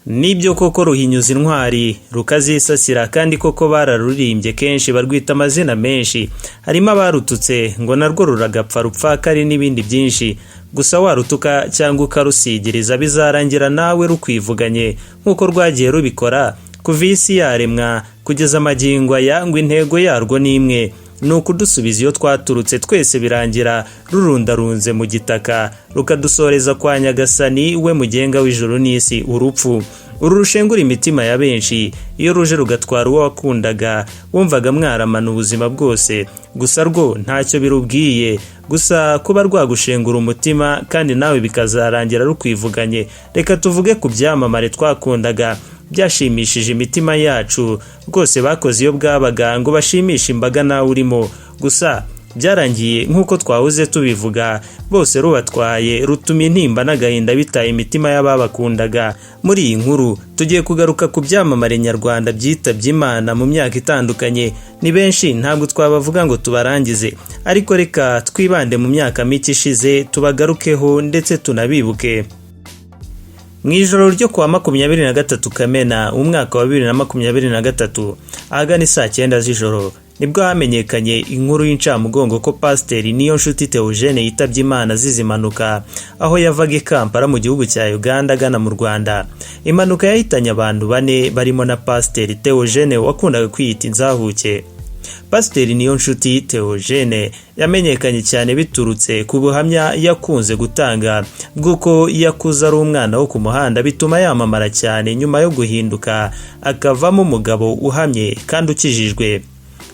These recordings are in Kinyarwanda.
Nibyo koko ruhinyuza intwari rukazisasira, kandi koko bararurimbye kenshi barwita amazina menshi, harimo abarututse ngo narwo ruragapfa rupfakari n'ibindi byinshi. Gusa warutuka cyangwa ukarusigiriza bizarangira nawe rukwivuganye nk'uko rwagiye rubikora kuva isi yaremwa kugeza amagingo aya, ngo intego yarwo ni imwe, ni ukudusubiza iyo twaturutse twese birangira rurundarunze mu gitaka rukadusoreza kwa Nyagasani we mugenga w'ijuru n'isi, urupfu. Uru rushengura imitima ya benshi, iyo ruje rugatwara uwo wakundaga wumvaga mwaramana ubuzima bwose, gusa rwo ntacyo birubwiye, gusa kuba rwagushengura umutima kandi nawe bikazarangira rukwivuganye. Reka tuvuge ku byamamare twakundaga byashimishije imitima yacu, rwose bakoze iyo bwabaga ngo bashimishe imbaga nawe urimo, gusa byarangiye nk'uko twahoze tubivuga, bose rubatwaye rutuma intimba n'agahinda bitaye imitima y'ababakundaga. Muri iyi nkuru tugiye kugaruka ku byamamare nyarwanda byitabye Imana mu myaka itandukanye. Ni benshi ntabwo twabavuga ngo tubarangize, ariko reka twibande mu myaka mike ishize tubagarukeho ndetse tunabibuke. Mu ijoro ryo kuwa 23 Kamena umwaka wa 2023 ahagana saa 9 z'ijoro nibwo hamenyekanye inkuru y'incamugongo ko Pasiteri Niyonshuti Theogene yitabye Imana azize impanuka aho yavaga i Kampala mu gihugu cya Uganda agana mu Rwanda. Impanuka yahitanye abantu 4 barimo na Pasiteri Theogene wakundaga kwiyita inzahuke. Pasiteri Niyonshuti Theogene yamenyekanye cyane biturutse ku buhamya yakunze gutanga bw'uko yakuze ari umwana wo ku muhanda, bituma yamamara cyane nyuma yo guhinduka akavamo umugabo uhamye kandi ukijijwe.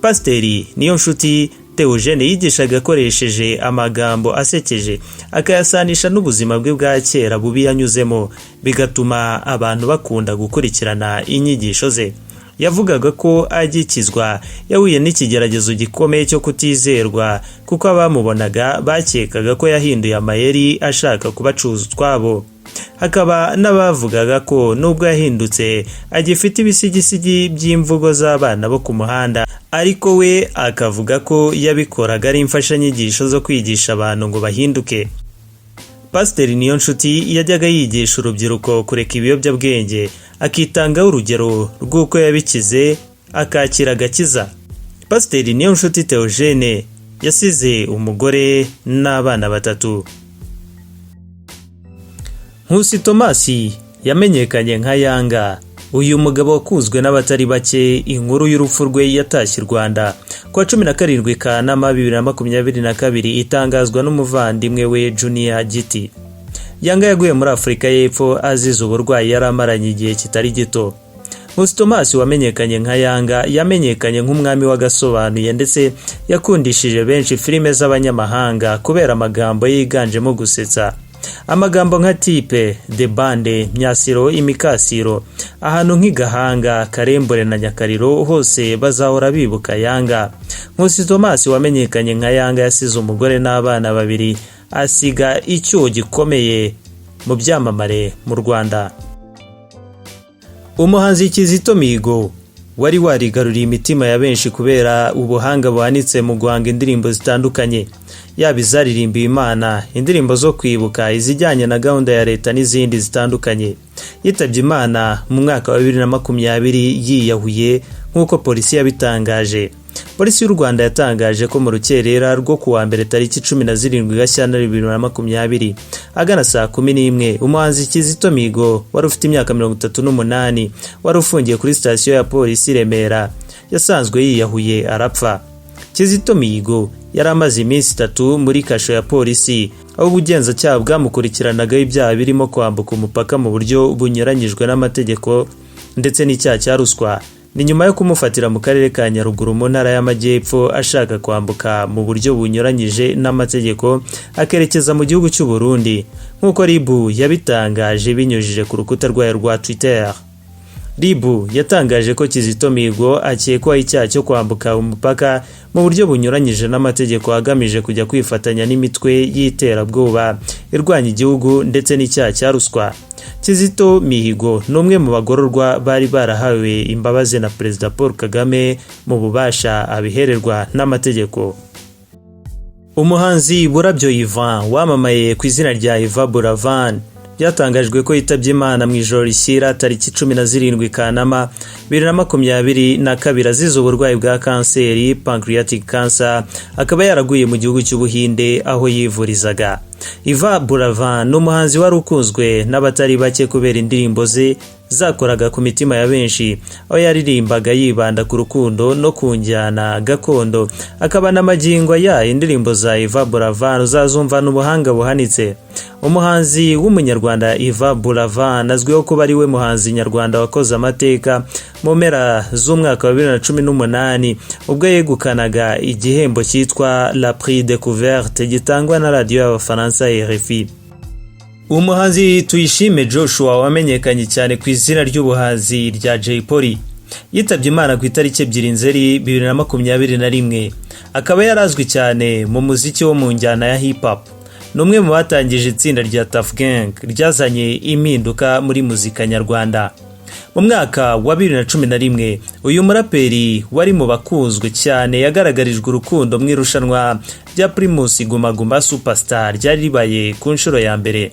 Pasiteri Niyonshuti Theogene yigishaga akoresheje amagambo asekeje, akayasanisha n'ubuzima bwe bwa kera bubi yanyuzemo, bigatuma abantu bakunda gukurikirana inyigisho ze. Yavugaga ko agikizwa yahuye n'ikigeragezo gikomeye cyo kutizerwa, kuko abamubonaga bakekaga ko yahinduye amayeri ashaka kubacuza utwabo. Hakaba n'abavugaga ko nubwo yahindutse agifite ibisigisigi by'imvugo z'abana bo ku muhanda, ariko we akavuga ko yabikoraga ari imfashanyigisho zo kwigisha abantu ngo bahinduke. Pasiteri Niyonshuti yajyaga yigisha urubyiruko kureka ibiyobyabwenge, akitangaho urugero rw'uko yabikize akakira agakiza. Pasiteri Niyonshuti Theogene yasize umugore n'abana 3. Nkusi Tomasi yamenyekanye nka Yanga. Uyu mugabo wakuzwe n'abatari bake, inkuru y'urupfu rwe yatashye Rwanda kwa 17 Kanama 2022 itangazwa n'umuvandimwe we Junior Giti. Yanga yaguye muri Afurika y'Epfo azize uburwayi yari amaranye igihe kitari gito. Nkusi Tomasi wamenyekanye nka Yanga yamenyekanye nk'umwami w'agasobanuye, ndetse yakundishije benshi filime z'abanyamahanga kubera amagambo yiganjemo gusetsa. Amagambo nka Tipe, The Bande, Myasiro, Imikasiro, ahantu nk'Igahanga, Karembure na Nyakariro hose bazahora bibuka Yanga. Nkusi Tomasi wamenyekanye nka Yanga yasize umugore n'abana 2, asiga icyo gikomeye mu byamamare mu Rwanda. Umuhanzi Kizito Mihigo wari warigaruriye imitima ya benshi kubera ubuhanga buhanitse mu guhanga indirimbo zitandukanye, yaba izaririmbiye Imana, indirimbo zo kwibuka, izijyanye na gahunda ya leta n'izindi zitandukanye. Yitabye Imana mu mwaka wa 2020 yiyahuye nk'uko polisi yabitangaje. Polisi y'u Rwanda yatangaje ko mu rukerera rwo kuwa mbere tariki 17 Gashyantare 2020 agana saa 11 umuhanzi Kizito Mihigo wari ufite imyaka 38 wari ufungiye kuri sitasiyo ya polisi Remera yasanzwe yiyahuye arapfa. Kizito Mihigo yari amaze iminsi 3 muri kasho ya polisi, aho ubugenzacyaha bwamukurikiranaga ibyaha birimo kwambuka umupaka mu buryo bunyuranyijwe n'amategeko ndetse n'icyaha cya ruswa. Ni nyuma yo kumufatira mu karere ka Nyaruguru mu ntara y'Amajyepfo ashaka kwambuka mu buryo bunyuranyije n'amategeko akerekeza mu gihugu cy'u Burundi, nk'uko RIB yabitangaje binyujije ku rukuta rwayo rwa Twitter. RIB yatangaje ko Kizito Mihigo akekwaho icyaha cyo kwambuka umupaka mu buryo bunyuranyije n'amategeko agamije kujya kwifatanya n'imitwe y'iterabwoba irwanya igihugu ndetse n'icyaha cya ruswa. Kizito Mihigo ni umwe mu bagororwa bari barahawe imbabazi na Perezida Paul Kagame mu bubasha abihererwa n'amategeko. Umuhanzi Burabyo Yvan wamamaye ku izina rya Yvan Buravan byatangajwe ko yitabye Imana mu ijoro rishyira tariki 17 Kanama 2022 azize uburwayi bwa kanseri pancreatic cancer, akaba yaraguye mu gihugu cy'Ubuhinde aho yivurizaga. Yvan Buravan n'umuhanzi wari ukunzwe n'abatari bake kubera indirimbo ze zakoraga ku mitima ya benshi, aho yaririmbaga yibanda ku rukundo no ku njyana gakondo. Akaba n'amagingo ya indirimbo za Yvan Buravan uzazumva n'ubuhanga buhanitse. Umuhanzi w'umunyarwanda Yvan Buravan azwiho kuba ari we muhanzi nyarwanda wakoze amateka mu mpera z'umwaka wa 2018 ubwo yegukanaga igihembo cyitwa La Prix Découverte gitangwa na radio y'Abafaransa RFI. Umuhanzi Tuyishime Joshua wamenyekanye cyane ku izina ry'ubuhanzi rya Jay Polly yitabye Imana ku itariki 2 Nzeri 2021. Akaba yarazwi cyane mu muziki wo mu njyana ya hip hop. Numwe mu batangije itsinda rya Tuff Gang ryazanye impinduka muri muzika nyarwanda. Mu mwaka wa 2011 uyu muraperi wari mu bakunzwe cyane yagaragarijwe urukundo mu irushanwa rya Primus Guma Guma Superstar ryari ribaye ku nshuro ya mbere.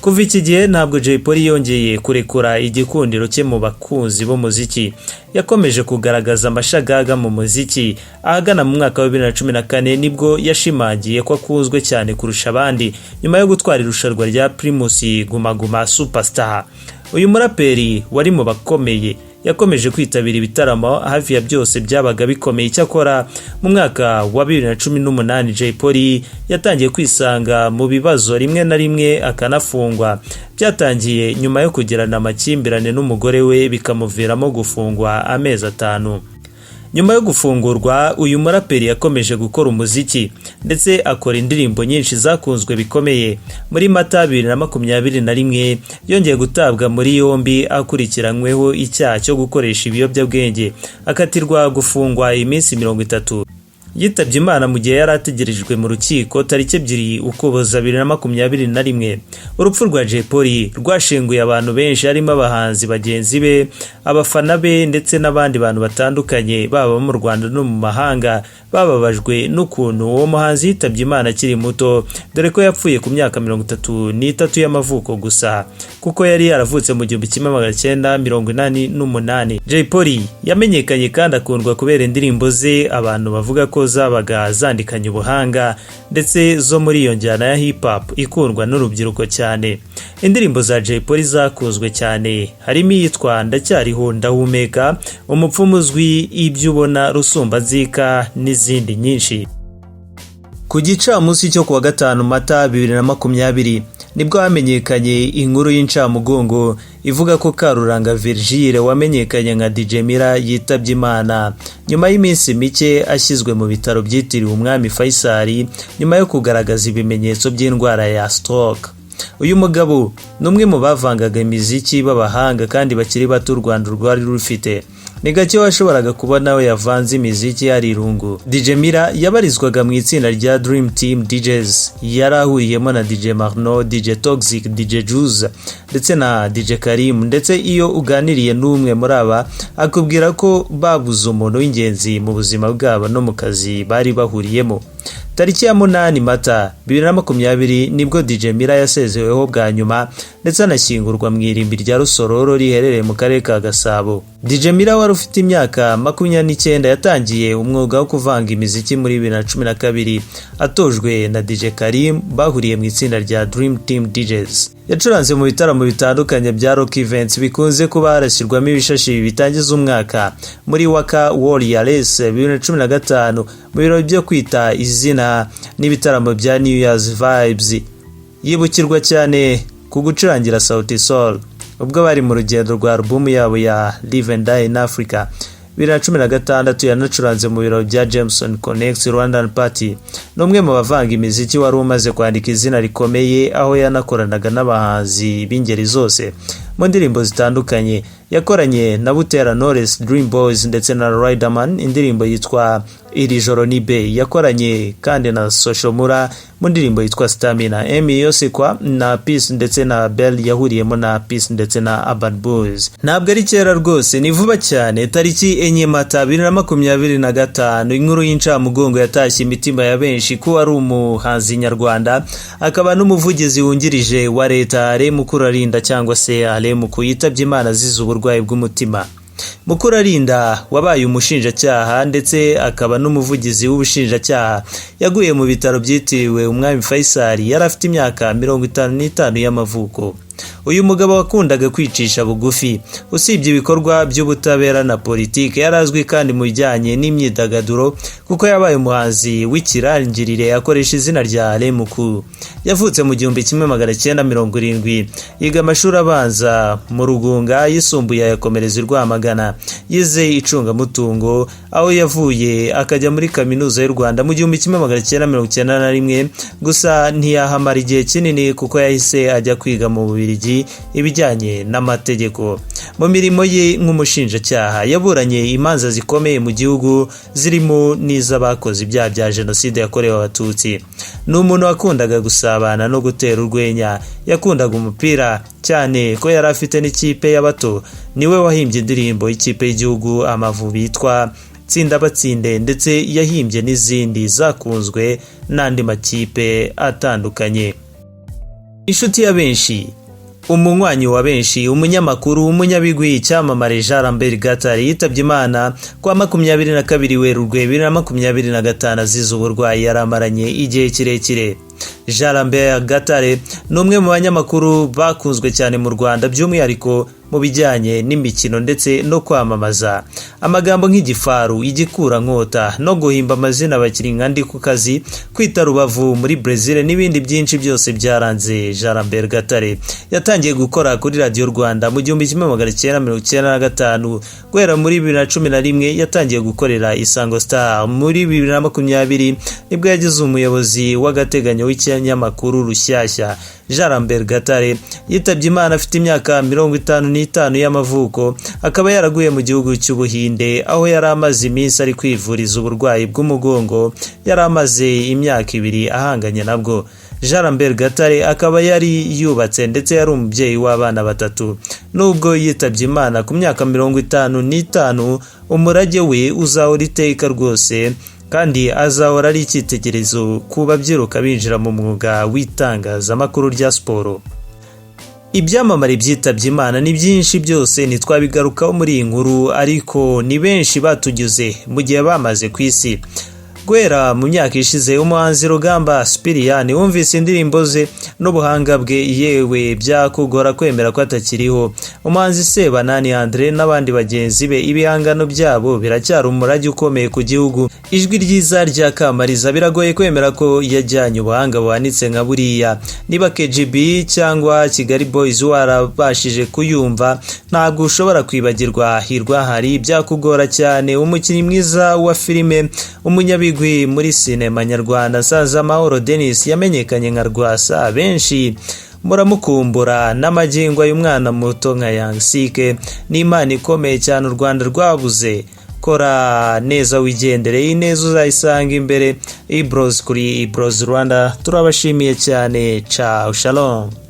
Kuva iki gihe ntabwo Jay Polly yongeye kurekura igikundiro cye mu bakunzi b'umuziki. Yakomeje kugaragaza amashagaga mu muziki. Ahagana mu mwaka wa 2014 nibwo yashimangiye ko akunzwe cyane kurusha abandi nyuma yo gutwara irushanwa rya Primus Guma Guma Superstar. Uyu muraperi wari mu bakomeye yakomeje kwitabira ibitaramo hafi ya byose byabaga bikomeye. Cyakora mu mwaka wa 2018 Jay Polly yatangiye kwisanga mu bibazo rimwe na rimwe akanafungwa. Byatangiye nyuma yo kugirana amakimbirane n'umugore we bikamuviramo gufungwa amezi 5. Nyuma yo gufungurwa uyu muraperi yakomeje gukora umuziki ndetse akora indirimbo nyinshi zakunzwe bikomeye. Muri Mata 2021 yongeye gutabwa muri yombi akurikiranyweho icyaha cyo gukoresha ibiyobyabwenge, akatirwa gufungwa iminsi 30. Yitabye Imana mu gihe yari ategerejwe mu rukiko tariki 2 Ukuboza 2021. Urupfu rwa Jay Polly rwashenguye abantu benshi harimo abahanzi bagenzi be, abafana be ndetse n'abandi bantu batandukanye baba mu Rwanda no mu mahanga. Bababajwe n'ukuntu uwo muhanzi yitabye Imana akiri muto, dore ko yapfuye ku myaka 33 y'amavuko gusa, kuko yari yaravutse mu 1988. Jay Polly yamenyekanye kandi akundwa kubera indirimbo ze abantu bavuga ko zabaga zandikanye ubuhanga ndetse zo muri iyo njyana ya hip hop ikundwa n'urubyiruko cyane. Indirimbo za Jay Polly zakunzwe cyane harimo iyitwa Ndacyariho Ndahumeka, Umupfumu uzwi, Ibyo ubona, Rusumba nzika n'izindi nyinshi. Ku gicamunsi cyo kuwa 5 Mata 2020 nibwo hamenyekanye inkuru y'incamugongo ivuga ko Karuranga Virgile wamenyekanye nka DJ Mira yitabye Imana nyuma y'iminsi mike ashyizwe mu bitaro byitiriwe Umwami Faisal nyuma yo kugaragaza ibimenyetso by'indwara ya stroke. Uyu mugabo numwe mu bavangaga imiziki b'abahanga kandi bakiri bato u Rwanda rwari rufite. Ni gake washoboraga kubona we yavanze imiziki ari irungu. DJ Mira yabarizwaga mu itsinda rya Dream Team DJs, yarahuriyemo na DJ Marno, DJ Toxic, DJ Juice ndetse na DJ Karim. Ndetse iyo uganiriye n'umwe muri aba akubwira ko babuze umuntu w'ingenzi mu buzima bwabo no mu kazi bari bahuriyemo. Tariki ya 8 Mata 2020 nibwo DJ Mira yasezeweho bwa nyuma ndetse anashyingurwa mu irimbi rya Rusororo riherereye mu karere ka Gasabo. DJ Mira wari ufite imyaka 29 yatangiye umwuga wo kuvanga imiziki muri 2012 atojwe na DJ Karim, bahuriye mu itsinda rya Dream Team DJs. Yacuranze mu bitaramo bitandukanye bya rock events bikunze kuba harashyirwamo ibishashi bitangiza umwaka muri Waka Warrior Race 2015 mu birori byo kwita izina n'ibitaramo bya New Year's Vibes. Yibukirwa cyane ku gucurangira Sauti Sol ubwo bari mu rugendo rwa album yabo ya Live and Die in Africa. 2016 yanacuranze mu biro bya Jameson Connect Rwandan Party. Numwe mu bavanga imiziki wari umaze kwandika izina rikomeye, aho yanakoranaga n'abahanzi b'ingeri zose mu ndirimbo zitandukanye. yakoranye na Butera Knowless, Dream Boys ndetse na Riderman indirimbo yitwa Iri joro ni Bay. Yakoranye kandi na Soshomura mu ndirimbo yitwa Stamina. Emi Yosikwa na Peace ndetse na Bell yahuriyemo na Peace ndetse na Urban Boys. Ntabwo ari kera rwose, ni vuba cyane. Tariki 4 Mata 2025 inkuru y'incamugongo yatashye imitima ya benshi ko ari umuhanzi nyarwanda akaba n'umuvugizi wungirije wa leta Ale Mukurarinda cyangwa se Ale Mukuyitabye Imana azize uburwayi bw'umutima. Mukurarinda wabaye umushinjacyaha ndetse akaba n'umuvugizi w'ubushinjacyaha yaguye mu bitaro byitiriwe Umwami Faisal. Yari afite imyaka 55 y'amavuko. Uyu mugabo wakundaga kwicisha bugufi, usibye ibikorwa by'ubutabera na politike, yarazwi kandi mu bijyanye n'imyidagaduro kuko yabaye umuhanzi w'ikirangirire akoresha izina rya Ale Muku. Yavutse mu 1970, yiga amashuri abanza mu Rugunga, yisumbuye yakomereza i Rwamagana. Yize icungamutungo aho yavuye akajya muri kaminuza y'u Rwanda mu 1991, gusa ntiyahamara igihe kinini kuko yahise ajya kwiga mu Bubiligi ibijyanye n'amategeko. Mu mirimo ye nk'umushinjacyaha yaburanye imanza zikomeye mu gihugu zirimo n'iz'abakoze ibyaha bya jenoside yakorewe Abatutsi. Ni umuntu wakundaga gusabana no gutera urwenya, yakundaga umupira cyane ko yari afite n'ikipe y'abato. Niwe wahimbye indirimbo y'ikipe y'igihugu Amavubi yitwa Tsinda Batsinde, ndetse yahimbye n'izindi zakunzwe n'andi makipe atandukanye. Inshuti ya benshi, umunywanyi wa benshi, umunyamakuru, umunyabigwi, icyamamare Jean Lambert Gatare yitabye Imana kwa 22 Werurwe 2025 azize uburwayi yari amaranye igihe kirekire. Jean Lambert Gatare ni umwe mu banyamakuru bakunzwe cyane mu Rwanda, by'umwihariko mu bijyanye n'imikino ndetse no kwamamaza. Amagambo nk'igifaru, igikura nkota no guhimba amazina abakiri nkandi ku kazi, kwita Rubavu muri Brazil n'ibindi byinshi byose byaranze Jean Lambert Gatare. Yatangiye gukora kuri Radio Rwanda mu 1995, guhera muri 2011 yatangiye gukorera Isango Star. Muri 2020 nibwo yagize umuyobozi w'agateganyo w'ikinyamakuru Rushyashya. Jean Lambert Gatare yitabye Imana afite imyaka 55 y'amavuko, akaba yaraguye mu gihugu cy'Ubuhinde aho yari amaze iminsi ari kwivuriza uburwayi bw'umugongo yari amaze imyaka 2 ahanganye nabwo. Jean Lambert Gatare akaba yari yubatse ndetse yari umubyeyi w'abana 3. Nubwo yitabye Imana ku myaka 55, umurage we uzahora iteka rwose kandi azahora ari icyitegererezo ku babyiruka binjira mu mwuga w'itangazamakuru rya siporo. Ibyamamare byitabye Imana ni byinshi, byose ntitwabigarukaho muri iyi nkuru, ariko ni benshi batugize mu gihe bamaze ku isi. Guhera mu myaka ishize, umuhanzi Rugamba Spirian wumvise indirimbo ze n'ubuhanga bwe yewe byakugora kwemera ko atakiriho. Umuhanzi Sebanani Andre n'abandi bagenzi be, ibihangano byabo biracyari umurage ukomeye ku gihugu. Ijwi ryiza rya Kamariza biragoye kwemera ko yajyanye ubuhanga buhanitse nka buriya. Niba KGB cyangwa Kigali Boys warabashije kuyumva, ntabwo ushobora kwibagirwa Hirwa Hari. Byakugora cyane, umukinnyi mwiza wa filime, umunyabigwi muri sinema nyarwanda. Nsanzamahoro Denis yamenyekanye nka Rwasa, benshi muramukumbura. N'amagingo y'umwana muto nka Young Sike ni impano ikomeye cyane u Rwanda rwabuze. Kora neza wigendere, ineza uzayisanga imbere. Ibros kuri Ibros Rwanda, turabashimiye cyane. Ciao, shalom.